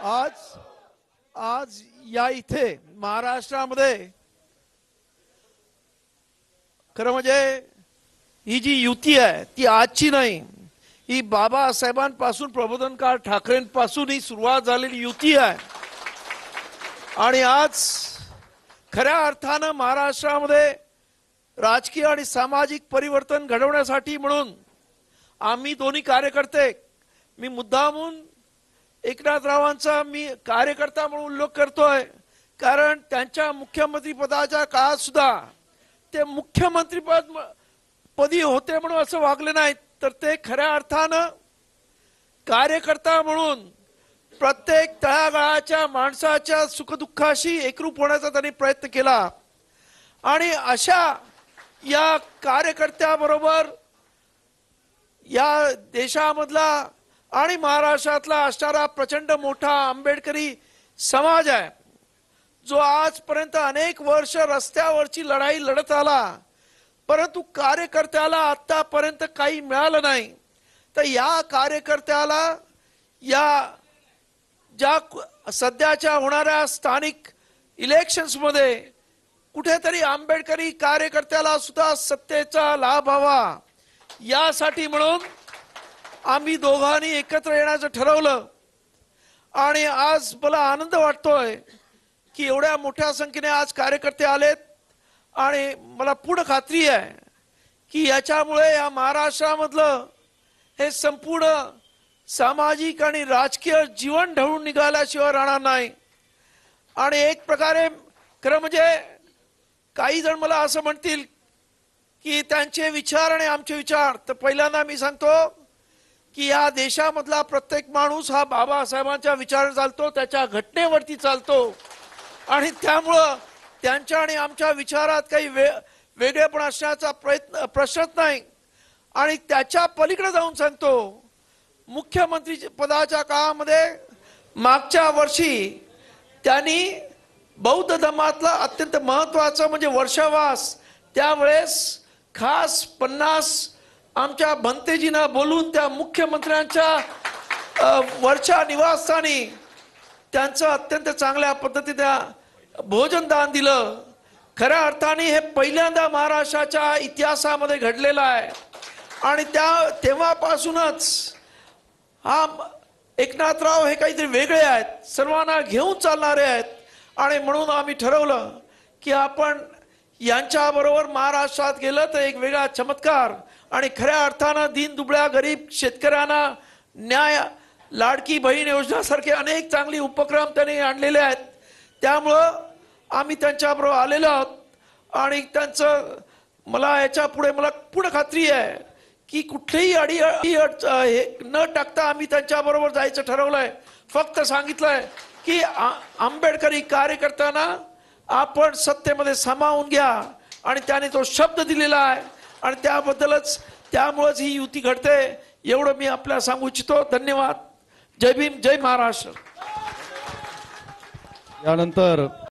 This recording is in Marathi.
आज आज या इथे महाराष्ट्रामध्ये खरं म्हणजे ही जी युती आहे ती आजची नाही, ही बाबासाहेबांपासून प्रबोधनकार ठाकरेंपासून ही सुरुवात झालेली युती आहे। आणि आज खऱ्या अर्थानं महाराष्ट्रामध्ये राजकीय आणि सामाजिक परिवर्तन घडवण्यासाठी म्हणून आम्ही दोन्ही कार्यकर्ते, मी मुद्दामून एकनाथरावांचा मी कार्यकर्ता म्हणून उल्लेख करतोय, कारण त्यांच्या मुख्यमंत्री पदाच्या काळात सुद्धा ते मुख्यमंत्री पदी होते म्हणून असं वागले नाहीत, तर ते खऱ्या अर्थानं कार्यकर्ता म्हणून प्रत्येक तळागाळाच्या माणसाच्या सुखदुःखाशी एकरूप होण्याचा त्यांनी प्रयत्न केला। आणि अशा या कार्यकर्त्याबरोबर या देशामधला आणि महाराष्ट्रातला असणारा प्रचंड मोठा आंबेडकरी समाज आहे, जो आजपर्यंत अनेक वर्ष रस्त्यावरची लढाई लढत आला, परंतु कार्यकर्त्याला आतापर्यंत काही मिळालं नाही। तर या कार्यकर्त्याला या ज्या सध्याच्या होणाऱ्या स्थानिक इलेक्शन्स मध्ये कुठेतरी आंबेडकरी कार्यकर्त्याला सुद्धा सत्तेचा लाभ व्हावा, यासाठी म्हणून आम्ही दोघांनी एकत्र येण्याचं ठरवलं। आणि आज मला आनंद वाटतोय की एवढ्या मोठ्या संख्येने आज कार्यकर्ते आलेत, आणि मला पूर्ण खात्री आहे की याच्यामुळे या महाराष्ट्रामधलं हे संपूर्ण सामाजिक आणि राजकीय जीवन ढळून निघाल्याशिवाय राहणार नाही। आणि एक प्रकारे खरं म्हणजे काही जण मला असं म्हणतील की त्यांचे विचार आणि आमचे विचार, तर पहिल्यांदा मी सांगतो की या देशामधला प्रत्येक माणूस हा बाबासाहेबांच्या विचार चालतो, त्याच्या घटनेवरती चालतो, आणि त्यामुळं त्यांच्या आणि आमच्या विचारात काही वेगळेपण असण्याचा प्रश्नच नाही। आणि त्याच्या पलीकडे जाऊन सांगतो, मुख्यमंत्री पदाच्या काळामध्ये मागच्या वर्षी त्यांनी बौद्ध धर्मातला अत्यंत महत्त्वाचं म्हणजे वर्षावास, त्यावेळेस खास 50 आमच्या भंतेजींना बोलून त्या मुख्यमंत्र्यांच्या वरच्या निवासस्थानी त्यांचं अत्यंत चांगल्या पद्धतीने भोजन दान दिलं। खऱ्या अर्थाने हे पहिल्यांदा महाराष्ट्राच्या इतिहासामध्ये घडलेलं आहे। आणि तेव्हापासूनच हा एकनाथराव हे काहीतरी वेगळे आहेत, सर्वांना घेऊन चालणारे आहेत, आणि म्हणून आम्ही ठरवलं की आपण यांच्याबरोबर महाराष्ट्रात गेलं तर एक वेगळा चमत्कार आणि खऱ्या अर्थानं दीन दुबळ्या गरीब शेतकऱ्यांना न्याय, लाडकी बहीण योजनेसारखे अनेक चांगले उपक्रम त्यांनी आणलेले आहेत। त्यामुळं आम्ही त्यांच्याबरोबर आलेलो आहोत, आणि त्यांचं मला याच्या पुढे मला पूर्ण खात्री आहे की कुठलीही अडी न टाकता आम्ही त्यांच्याबरोबर जायचं ठरवलंय। फक्त सांगितलंय की आंबेडकरी कार्यकर्त्यांना आपण सत्तेमध्ये सामावून घ्या, आणि त्याने तो शब्द दिलेला आहे, आणि त्यामुळेच ही युती घडते, एवढं मी आपल्याला सांगू इच्छितो। धन्यवाद। जय भीम, जय महाराष्ट्र। यानंतर